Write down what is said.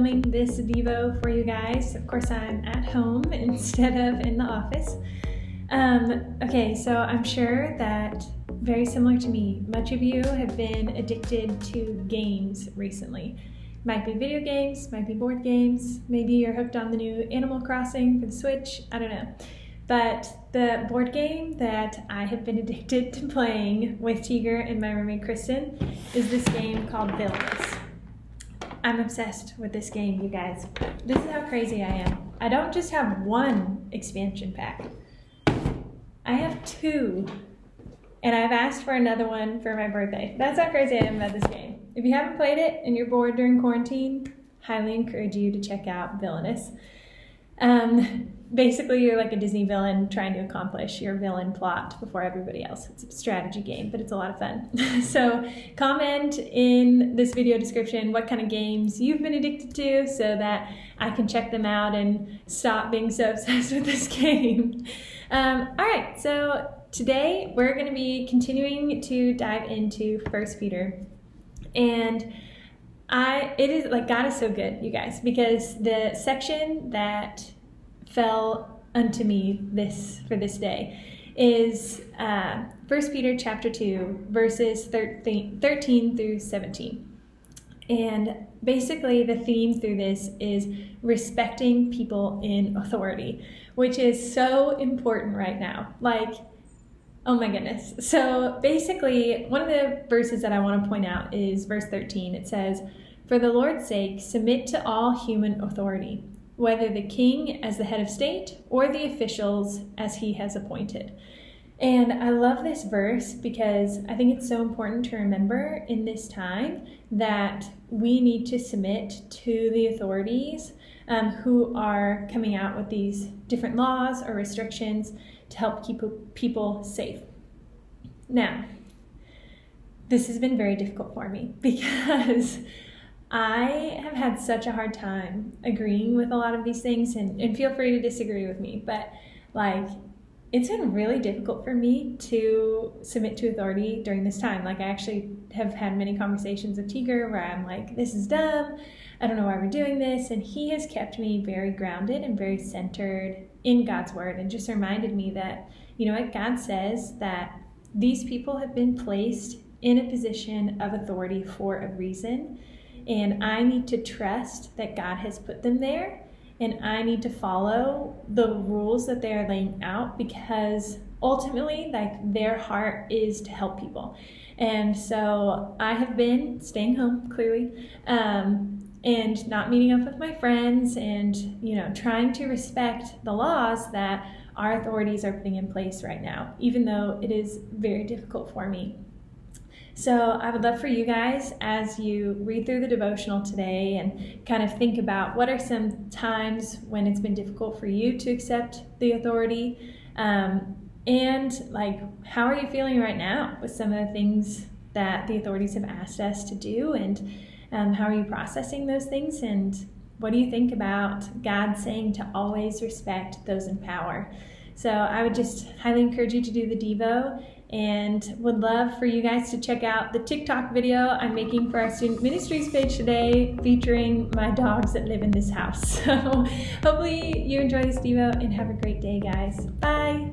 filming this Devo for you guys. Of course, I'm at home instead of in the office. Okay, so I'm sure that very similar to me, much of you have been addicted to games recently. Might be video games, might be board games, maybe you're hooked on the new Animal Crossing for the Switch, I don't know. But the board game that I have been addicted to playing with Tiger and my roommate Kristen is this game called Villainous. I'm obsessed with this game, you guys. This is how crazy I am. I don't just have one expansion pack. I have two. And I've asked for another one for my birthday. That's how crazy I am about this game. If you haven't played it and you're bored during quarantine, highly encourage you to check out Villainous. Basically, you're like a Disney villain trying to accomplish your villain plot before everybody else. It's a strategy game, but it's a lot of fun. So comment in this video description what kind of games you've been addicted to so that I can check them out and stop being so obsessed with this game. All right, so today we're going to be continuing to dive into 1 Peter. And it is like, God is so good, you guys, because the section that fell unto me for this day is 1 Peter chapter 2, verses 13 through 17. And basically the theme through this is respecting people in authority, which is so important right now. Like, oh my goodness. So basically, one of the verses that I want to point out is verse 13. It says, "For the Lord's sake, submit to all human authority, whether the king as the head of state or the officials as he has appointed." And I love this verse because I think it's so important to remember in this time that we need to submit to the authorities who are coming out with these different laws or restrictions to help keep people safe. Now, this has been very difficult for me because I have had such a hard time agreeing with a lot of these things, and feel free to disagree with me, but like, it's been really difficult for me to submit to authority during this time. Like, I actually have had many conversations with Tiger where I'm like, this is dumb, I don't know why we're doing this, and he has kept me very grounded and very centered in God's word, and just reminded me that, you know what, God says that these people have been placed in a position of authority for a reason, and I need to trust that God has put them there, and I need to follow the rules that they are laying out, because ultimately, like, their heart is to help people. And so I have been staying home, clearly, and not meeting up with my friends, and, you know, trying to respect the laws that our authorities are putting in place right now, even though it is very difficult for me. So I would love for you guys, as you read through the devotional today and kind of think about what are some times when it's been difficult for you to accept the authority, and like, how are you feeling right now with some of the things that the authorities have asked us to do, and how are you processing those things, and what do you think about God saying to always respect those in power? So I would just highly encourage you to do the Devo, and would love for you guys to check out the TikTok video I'm making for our student ministries page today, featuring my dogs that live in this house. So hopefully you enjoy this Devo, and have a great day, guys. Bye.